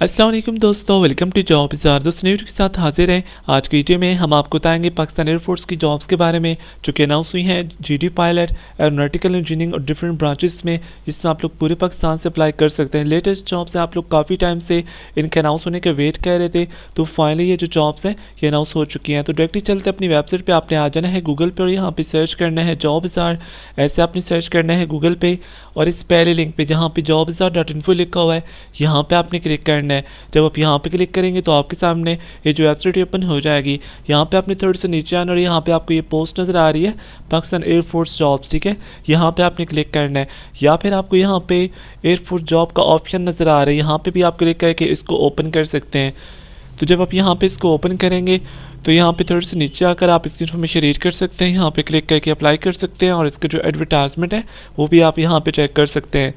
अस्सलाम वालेकुम दोस्तों, वेलकम टू जॉब बाज़ार। दोस्तों न्यूज़ के साथ हाजिर हैं। आज की वीडियो में हम आपको बताएंगे पाकिस्तान एयरफोर्स की जॉब्स के बारे में जो कि अनाउंस हुई हैं। जीडी पायलट, एरोनॉटिकल इंजीनियरिंग और डिफरेंट ब्रांचेस में, जिसमें आप लोग पूरे पाकिस्तान से अप्लाई कर सकते हैं। लेटेस्ट जॉब्स हैं, आप लोग काफ़ी टाइम से इनके अनाउंस होने का वेट कर रहे थे, तो फाइनली ये जो जॉब्स हैं ये अनाउंस हो चुकी हैं। तो डायरेक्टली चलते अपनी वेबसाइट पर, आपने आ जाना है गूगल पर और यहाँ पर सर्च करना है जॉब बाज़ार। ऐसे आपने सर्च करना है गूगल पे और इस पहले लिंक पे जहाँ पे jobbazaar.info लिखा हुआ है यहाँ पे आपने क्लिक करना है। जब आप यहाँ पे क्लिक करेंगे तो आपके सामने ये जो वेबसाइट ओपन हो जाएगी। यहाँ पे आपने थोड़ी सी नीचे आना और यहाँ पे आपको ये पोस्ट नज़र आ रही है पाकिस्तान एयरफोर्स जॉब्स, ठीक है। यहाँ पे आपने क्लिक करना है या फिर आपको यहाँ पे एयरफोर्स जॉब का ऑप्शन नज़र आ रहा है, यहाँ पर भी आप क्लिक करके इसको ओपन कर सकते हैं। तो जब आप यहाँ पे इसको ओपन करेंगे तो यहाँ पे थोड़ी सी नीचे आकर आप इसकी इन्फॉर्मेशन रीड कर सकते हैं, यहाँ पे क्लिक करके अप्लाई कर सकते हैं और इसका जो एडवर्टाइजमेंट है वो भी आप यहाँ पे चेक कर सकते हैं।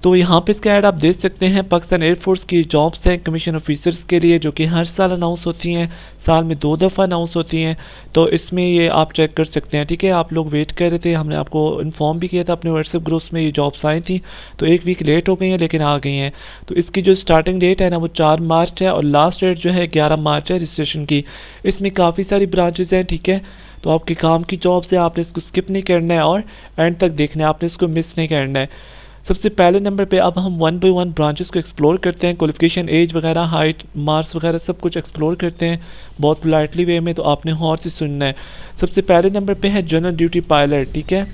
तो यहाँ पे इसका ऐड आप देख सकते हैं। पाकिस्तान एयरफोर्स की जॉब्स हैं कमीशन ऑफिसर्स के लिए जो कि हर साल अनाउंस होती हैं, साल में 2 दफ़ा अनाउंस होती हैं। तो इसमें ये आप चेक कर सकते हैं, ठीक है। आप लोग वेट कर रहे थे, हमने आपको इन्फॉर्म भी किया था अपने व्हाट्सएप ग्रुप्स में, ये जॉब्स आई थी तो 1 वीक लेट हो गई हैं लेकिन आ गई हैं। तो इसकी जो स्टार्टिंग डेट है ना वो 4 मार्च है और लास्ट डेट जो है 11 मार्च है रजिस्ट्रेशन की। इसमें काफ़ी सारी ब्रांचेज़ हैं, ठीक है। तो आपके काम की जॉब्स है, आपने इसको स्किप नहीं करना है और एंड तक देखना है, आपने इसको मिस नहीं करना है। सबसे पहले नंबर पे अब हम 1 बाय 1 ब्रांचेस को एक्सप्लोर करते हैं। क्वालिफिकेशन, एज वगैरह, हाइट, मार्क्स वगैरह सब कुछ एक्सप्लोर करते हैं बहुत पोलाइटली वे में, तो आपने गौर से सुनना है। सबसे पहले नंबर पे है जनरल ड्यूटी पायलट, ठीक है।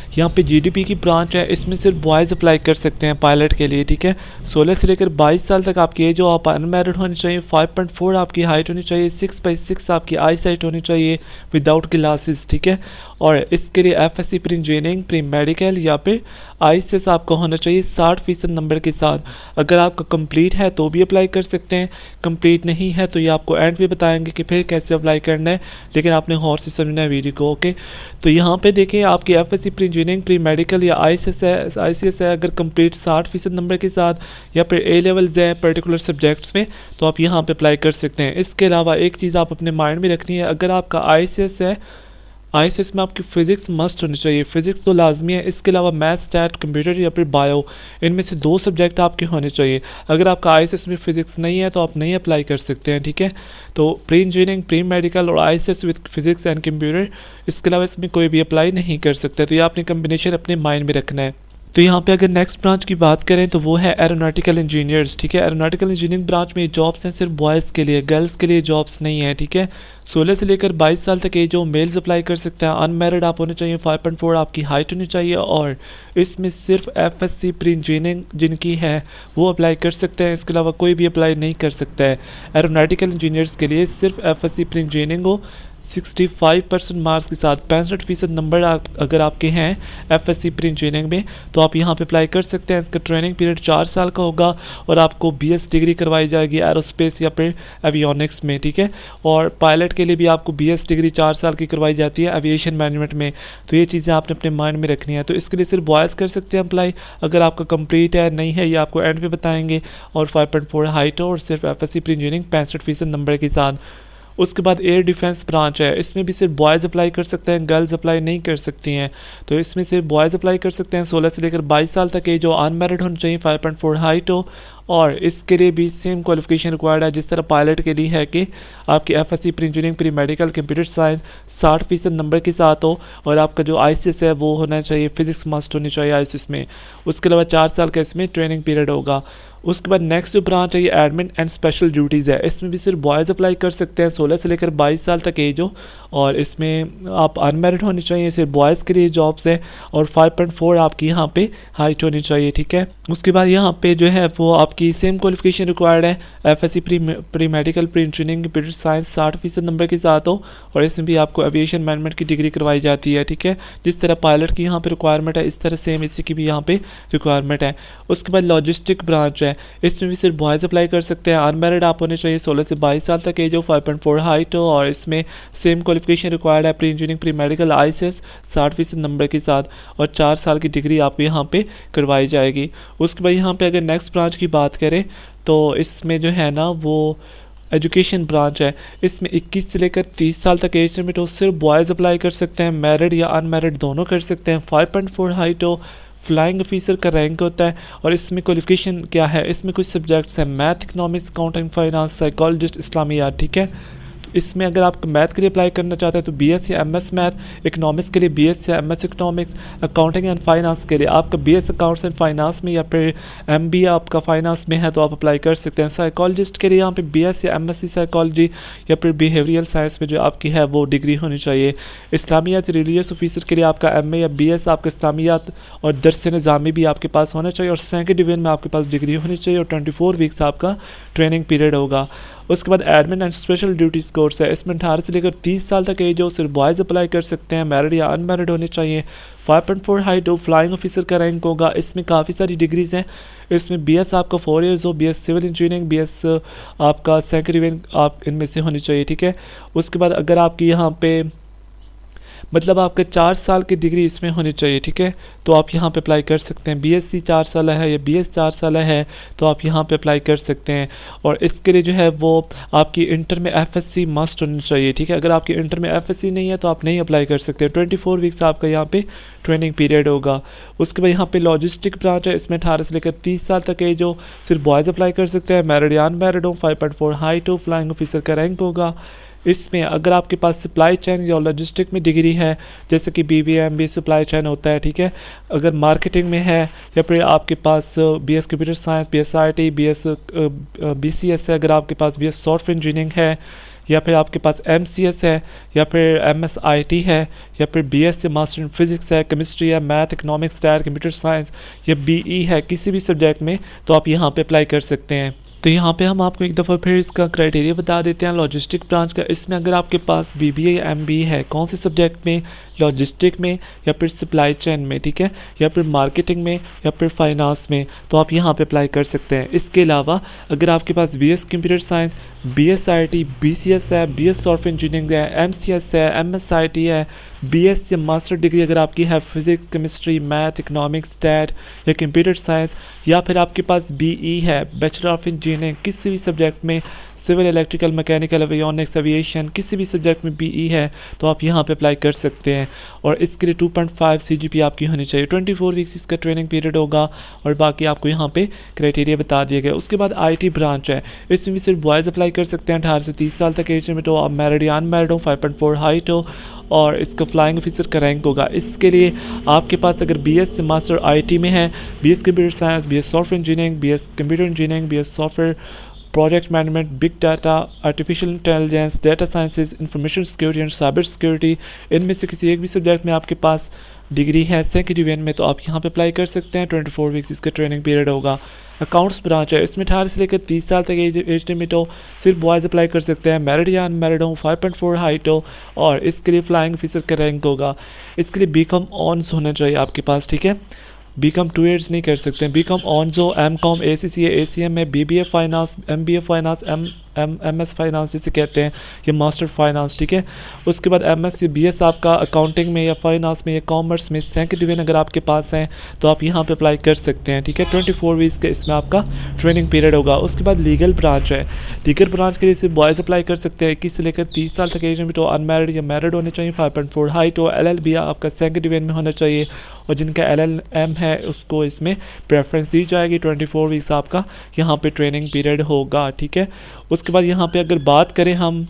यहाँ पे जीडीपी की ब्रांच है, इसमें सिर्फ बॉयज़ अप्लाई कर सकते हैं पायलट के लिए, ठीक है। 16 से लेकर 22 साल तक आपकी एज हो, आप अनमैरिड होनी चाहिए, 5.4 आपकी हाइट होनी चाहिए, 6/6 आपकी आई साइट होनी चाहिए विदाउट ग्लासेस, ठीक है। और इसके लिए FSc pre engineering, pre medical या फिर आईसीएस आपको होना चाहिए 60% नंबर के साथ। अगर आपका कंप्लीट है तो भी अप्लाई कर सकते हैं, कंप्लीट नहीं है तो ये आपको एंड पे बताएंगे कि फिर कैसे अप्लाई करना है, लेकिन आपने गौर से समझना है वीडियो को, ओके। तो यहाँ पे देखें आपकी FSc pre engineering, pre medical या आईसीएस है अगर कंप्लीट 60% नंबर के साथ, या फिर ए लेवल्स है पर्टिकुलर सब्जेक्ट्स में, तो आप यहाँ पे अप्लाई कर सकते हैं। इसके अलावा एक चीज़ आप अपने माइंड में रखनी है, अगर आपका आईसीएस है, आईसीएस में आपकी फ़िज़िक्स मस्ट होनी चाहिए, फ़िज़िक्स तो लाजमी है। इसके अलावा मैथ्स, स्टैट, कंप्यूटर या फिर बायो, इनमें से 2 सब्जेक्ट आपके होने चाहिए। अगर आपका आईसीएस में फ़िज़िक्स नहीं है तो आप नहीं अप्लाई कर सकते हैं, ठीक है। तो प्री इंजीनियरिंग, प्री मेडिकल और ICS with physics and computer, इसके अलावा इसमें कोई भी अप्लाई नहीं कर सकता। तो ये आपने कम्बिनेशन अपने माइंड में रखना है। तो यहाँ पे अगर नेक्स्ट ब्रांच की बात करें तो वो है एरोनॉटिकल इंजीनियर्स, ठीक है। एरोनॉटिकल इंजीनियरिंग ब्रांच में जॉब्स हैं सिर्फ बॉयज़ के लिए, गर्ल्स के लिए जॉब्स नहीं है, ठीक है। 16 से लेकर 22 साल तक एज हो, मेल्स अप्लाई कर सकते हैं, अनमैरिड आप होने चाहिए, 5.4 आपकी हाइट होनी चाहिए और इसमें सिर्फ एफएससी प्री इंजीनियरिंग जिनकी है वो अप्लाई कर सकते हैं, इसके अलावा कोई भी अप्लाई नहीं कर सकता है। एरोनॉटिकल इंजीनियर्स के लिए सिर्फ एफएससी प्री इंजीनियरिंग हो, 65% मार्क्स के साथ, 65% नंबर अगर आपके हैं एफएससी प्री इंजीनियरिंग में तो आप यहाँ पे अप्लाई कर सकते हैं। इसका ट्रेनिंग पीरियड 4 साल का होगा और आपको बीएस डिग्री करवाई जाएगी एरोस्पेस या फिर एवियोनिक्स में, ठीक है। और पायलट के लिए भी आपको बीएस डिग्री 4 साल की करवाई जाती है एविएशन मैनेजमेंट में। तो ये चीज़ें आपने अपने माइंड में रखनी है। तो इसके लिए सिर्फ बॉयज़ कर सकते हैं अप्लाई, अगर आपका कंप्लीट है नहीं है ये आपको एंड पे बताएंगे, और 5.4 हाइट हो और सिर्फ एफएससी प्री इंजीनियरिंग 65% नंबर के साथ। उसके बाद एयर डिफेंस ब्रांच है, इसमें भी सिर्फ बॉयज़ अप्लाई कर सकते हैं, गर्ल्स अप्लाई नहीं कर सकती हैं। तो इसमें सिर्फ बॉयज़ अप्लाई कर सकते हैं, 16 से लेकर 22 साल तक एज हो, अनमैरिड होनी चाहिए, 5.4 हाइट हो और इसके लिए भी सेम क्वालिफिकेशन रिक्वायर्ड है जिस तरह पायलट के लिए है कि आपकी FSc pre engineering, pre medical, computer science 60% number के साथ हो और आपका जो आईसीएस है वो होना चाहिए, फिजिक्स मस्ट होनी चाहिए आईसीएस में। उसके अलावा 4 साल का इसमें ट्रेनिंग पीरियड होगा। उसके बाद नेक्स्ट जो ब्रांच है ये एडमिन एंड स्पेशल ड्यूटीज़ है, इसमें भी सिर्फ बॉयज़ अप्लाई कर सकते हैं, 16 से लेकर 22 साल तक एज हो और इसमें आप अनमैरिड होनी चाहिए, सिर्फ बॉयज़ के लिए जॉब्स है और 5.4 आपकी यहाँ पे हाइट होनी चाहिए, ठीक है। उसके बाद यहाँ पे जो है वो आपकी सेम क्वालिफिकेशन रिक्वायर्ड है, FSc pre medical, pre engineering, computer science 60% number के साथ हो और इसमें भी आपको एविएशन मैनेजमेंट की डिग्री करवाई जाती है, ठीक है। जिस तरह पायलट की यहाँ पे रिक्वायरमेंट है इस तरह सेम इसी की भी यहाँ पे रिक्वायरमेंट है। उसके बाद लॉजिस्टिक ब्रांच है, इसमें भी सिर्फ बॉयज़ अप्लाई कर सकते हैं, अनमैरिड आप होने चाहिए, 16 से 22 साल तक एज हो, 5.4 हाइट हो और इसमें सेम क्वालिफिकेशन रिक्वायर्ड है, pre engineering, pre medical, ICS 60% number के साथ और 4 साल की डिग्री आपको यहाँ पे करवाई जाएगी। उसके बाद यहाँ पे अगर नेक्स्ट ब्रांच की बात करें तो इसमें जो है ना वो एजुकेशन ब्रांच है, इसमें 21 से लेकर 30 साल तक एज लिमिट हो, सिर्फ बॉयज़ अप्लाई कर सकते हैं, मैरिड या अनमैरिड दोनों कर सकते हैं, 5.4 हाइट हो, फ्लाइंग ऑफिसर का रैंक होता है। और इसमें क्वालिफिकेशन क्या है, इसमें कुछ सब्जेक्ट्स हैं, math, economics, accounting, finance, psychologist, इस्लामियात, ठीक है। तो इसमें अगर आप मैथ के लिए अप्लाई करना चाहते हैं तो BS या MS मैथ, इकनॉमिक्स के लिए BS या MS economics, accounting and finance के लिए आपका BS अकाउंट्स एंड फाइनेंस में या फिर MBA आपका फाइनेंस में है तो आप अप्लाई कर सकते हैं। साइकोलॉजिस्ट के लिए यहाँ पे BS या MSc साइकोलॉजी या फिर बिहेवियरल साइंस में जो आपकी है वो डिग्री होनी चाहिए। इस्लामियात रिलीजियस ऑफिसर के लिए आपका MA या BS आपका इस्लामियात और दर्स निज़ामी भी आपके पास होना चाहिए और सेकंड डिवीजन में आपके पास डिग्री होनी चाहिए और 24 वीक्स आपका ट्रेनिंग पीरियड होगा। उसके बाद admin and special duties course है, इसमें 18 से लेकर 30 साल तक एज हो, सिर्फ बॉयज़ अप्लाई कर सकते हैं, मैरिड या अनमैरिड होने चाहिए। 5.4 हाइट हो, फ्लाइंग ऑफिसर का रैंक होगा। इसमें काफ़ी सारी डिग्रीज़ हैं, इसमें BS आपका 4 ईयर्स हो, BS सिविल इंजीनियरिंग, BS आपका सेकंड डिवीजन आप इनमें से होनी चाहिए, ठीक है। उसके बाद अगर आपकी यहाँ पे मतलब आपका 4 साल की डिग्री इसमें होनी चाहिए, ठीक है, तो आप यहाँ पे अप्लाई कर सकते हैं। BSc 4 साल है या BS 4 साल है तो आप यहाँ पे अप्लाई कर सकते हैं। और इसके लिए जो है वो आपकी इंटर में FSc मस्ट होनी चाहिए, ठीक है। अगर आपकी इंटर में FSc नहीं है तो आप नहीं अप्लाई कर सकते। 24 वीक्स आपका यहाँ पे ट्रेनिंग पीरियड होगा। उसके बाद यहाँ पे लॉजिस्टिक ब्रांच है, इसमें 18 से लेकर 30 साल तक एज हो, सिर्फ बॉयज़ अप्लाई कर सकते हैं, मैरिड या अनमैरिड हो, 5.4 हाइट हो, फ्लाइंग ऑफिसर का रैंक होगा। इसमें अगर आपके पास सप्लाई चेन या लॉजिस्टिक में डिग्री है जैसे कि BBA MBA सप्लाई चेन होता है, ठीक है। अगर मार्केटिंग में है या फिर आपके पास BS computer science, BS IT, BCS है, अगर आपके पास BS सॉफ्टवेयर इंजीनियरिंग है या फिर आपके पास MCS है या फिर MS IT है या फिर BS से मास्टर इन फिजिक्स है, केमिस्ट्री है, math, economics, stat, computer science या BE है किसी भी सब्जेक्ट में तो आप यहाँ पे अप्लाई कर सकते हैं। तो यहाँ पे हम आपको एक दफ़ा फिर इसका क्राइटेरिया बता देते हैं लॉजिस्टिक ब्रांच का। इसमें अगर आपके पास BBA या MBA है, कौन से सब्जेक्ट में, लॉजिस्टिक में या फिर सप्लाई चेन में, ठीक है, या फिर मार्केटिंग में या फिर फाइनेंस में, तो आप यहाँ पे अप्लाई कर सकते हैं। इसके अलावा अगर आपके पास BS computer science, BS IT, BCS है, BS सॉफ्टवेयर इंजीनियरिंग है, MCS है, MS IT है, BS या मास्टर डिग्री अगर आपकी है physics, chemistry, math, economics, stat या कंप्यूटर साइंस, या फिर आपके पास BE है, बैचलर ऑफ इंजीनियरिंग किसी भी सब्जेक्ट में, civil, electrical, mechanical, avionics, aviation किसी भी सब्जेक्ट में BE है तो आप यहाँ पे अप्लाई कर सकते हैं। और इसके लिए 2.5 CGPA आपकी होनी चाहिए। 24 वीक्स इसका ट्रेनिंग पीरियड होगा और बाकी आपको यहाँ पे क्राइटेरिया बता दिया गया। उसके बाद IT ब्रांच है, इसमें भी सिर्फ बॉयज़ अप्लाई कर सकते हैं, 18 से 30 साल तक एज लिमिट हो, आप मैरिड या अनमैरिड हो, 5.4 हाइट हो और इसका फ्लाइंग ऑफिसर का रैंक होगा। इसके लिए आपके पास अगर BS से मास्टर IT में है, BS computer science, BS software engineering, BS computer engineering, BS software project management, big data, artificial intelligence, data sciences, information security and cyber security, इनमें से किसी एक भी सब्जेक्ट में आपके पास डिग्री है सेकंड डिवीजन में तो आप यहाँ पे अप्लाई कर सकते हैं। 24 वीक्स इसका ट्रेनिंग पीरियड होगा। अकाउंट्स ब्रांच है, इसमें 18 से लेकर 30 साल तक एज लिमिट हो, सिर्फ बॉयज़ अप्लाई कर सकते हैं, मैरिड या अनमैरिड हो, 5.4 हाइट हो और इसके लिए फ्लाइंग ऑफिसर का रैंक होगा। इसके लिए BCom ऑनर्स होना चाहिए आपके पास, ठीक है। BCom 2 ईयर्स नहीं कर सकते हैं, BCom ऑनर्स हो, MCom, ACCA, ACM है, BBA finance, MBA finance, MS finance जिसे कहते हैं, ये मास्टर फाइनेंस, ठीक है। उसके बाद MS या BS आपका अकाउंटिंग में या फाइनेंस में या कॉमर्स में सेकंड डिवीजन अगर आपके पास है तो आप यहाँ पे अप्लाई कर सकते हैं, ठीक है। 24 वीक्स का इसमें आपका ट्रेनिंग पीरियड होगा। उसके बाद लीगल ब्रांच है, लीगल ब्रांच के लिए सिर्फ बॉयज़ अप्लाई कर सकते हैं, 21 से लेकर 30 साल तक एज लिमिट हो, अनमैरिड या मैरिड होने चाहिए, 5.4 हाइट हो, LLB आपका सेकंड डिवीजन में होना चाहिए और जिनका LLM है उसको इसमें प्रेफरेंस दी जाएगी। 24 वीक्स आपका यहाँ पे ट्रेनिंग पीरियड होगा, ठीक है। उसके बाद यहाँ पे अगर बात करें हम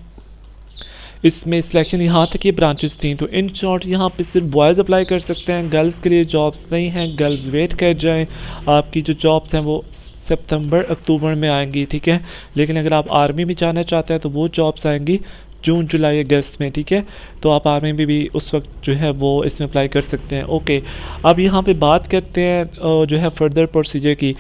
इसमें सिलेक्शन यहाँ तक ये ब्रांचेस थी, तो इन शॉर्ट यहाँ पे सिर्फ बॉयज़ अप्लाई कर सकते हैं, गर्ल्स के लिए जॉब्स नहीं हैं, गर्ल्स वेट कर जाएं, आपकी जो जॉब्स हैं वो सितंबर अक्टूबर में आएंगी, ठीक है। लेकिन अगर आप आर्मी में जाना चाहते हैं तो वो जॉब्स आएंगी जून, जुलाई, अगस्त में, ठीक है। तो आप आर्मी में भी उस वक्त जो है वो इसमें अप्लाई कर सकते हैं। ओके, अब यहाँ पे बात करते हैं जो है फर्दर प्रोसीजर की।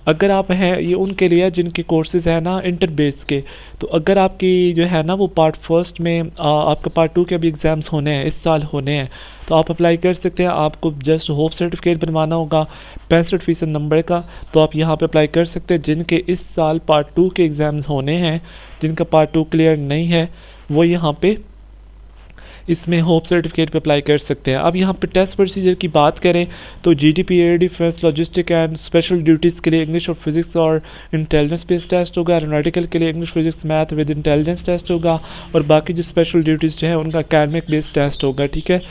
अगर आप हैं, ये उनके लिए जिनके कोर्सेज है ना इंटर बेस के, तो अगर आपकी जो है ना वो पार्ट फर्स्ट में आपका पार्ट 2 के अभी एग्ज़ाम्स होने हैं, इस साल होने हैं, तो आप अप्लाई कर सकते हैं। आपको जस्ट होप सर्टिफिकेट बनवाना होगा 65% नंबर का, तो आप यहाँ पे अप्लाई कर सकते हैं। जिनके इस साल पार्ट 2 के एग्ज़ाम्स होने हैं, जिनका पार्ट 2 क्लियर नहीं है वो यहाँ पे इसमें होप सर्टिफिकेट पे अप्लाई कर सकते हैं। अब यहाँ पे टेस्ट प्रोसीजर की बात करें तो GDP, air defence, logistic and special duties के लिए इंग्लिश और फिजिक्स और इंटेलिजेंस बेस्ड टेस्ट होगा। एरोनॉटिकल के लिए English, physics, math with intelligence test होगा और बाकी जो स्पेशल ड्यूटीज़ जो है उनका एकेडमिक बेस्ड टेस्ट होगा, ठीक है।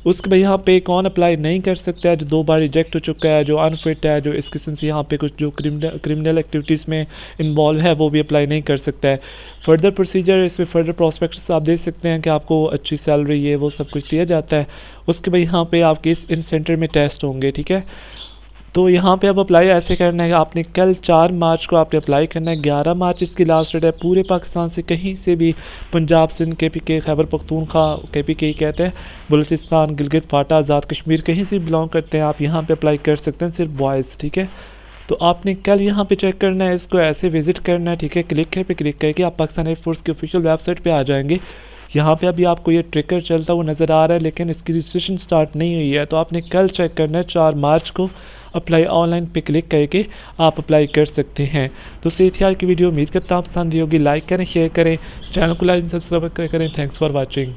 उसके बाद यहाँ पे कौन अप्लाई नहीं कर सकता है, जो 2 बार रिजेक्ट हो चुका है, जो अनफिट है, जो इस किस्म से यहाँ पे कुछ जो क्रिमिनल एक्टिविटीज़ में इन्वॉल्व है, वो भी अप्लाई नहीं कर सकता है। फर्दर प्रोसीजर, इसमें फर्दर प्रॉस्पेक्टस आप देख सकते हैं कि आपको अच्छी सैलरी है वो सब कुछ दिया जाता है। उसके बाद यहाँ पे आपके इन सेंटर में टेस्ट होंगे, ठीक है। तो यहाँ पे अब अप्लाई ऐसे करना है, आपने कल 4 मार्च को आपने अप्लाई करना है, 11 मार्च इसकी लास्ट डेट है। पूरे पाकिस्तान से कहीं से भी, पंजाब, सिंध, KPK, खैबर पख्तूनख्वा, KPK ही कहते हैं, बलूचिस्तान, गिलगित, फाटा, आज़ाद कश्मीर, कहीं से बिलोंग करते हैं आप यहाँ पे अप्लाई कर सकते हैं, सिर्फ बॉयज़, ठीक है। तो आपने कल यहाँ पे चेक करना है, इसको ऐसे विजिट करना है, ठीक है। क्लिक पे क्लिक करके आप पाकिस्तान एयरफोर्स की ऑफिशियल वेबसाइट पे आ जाएंगे। यहाँ पे अभी आपको ये ट्रिकर चलता हुआ नज़र आ रहा है, लेकिन इसकी रजिस्ट्रेशन स्टार्ट नहीं हुई है। तो आपने कल चेक करना है 4 मार्च को, अप्लाई ऑनलाइन पे क्लिक करके आप अप्लाई कर सकते हैं। तो ये थी आज की वीडियो, उम्मीद करता हूँ पसंद होगी। लाइक करें, शेयर करें, चैनल को लाइक सब्सक्राइब करें। Thanks for watching.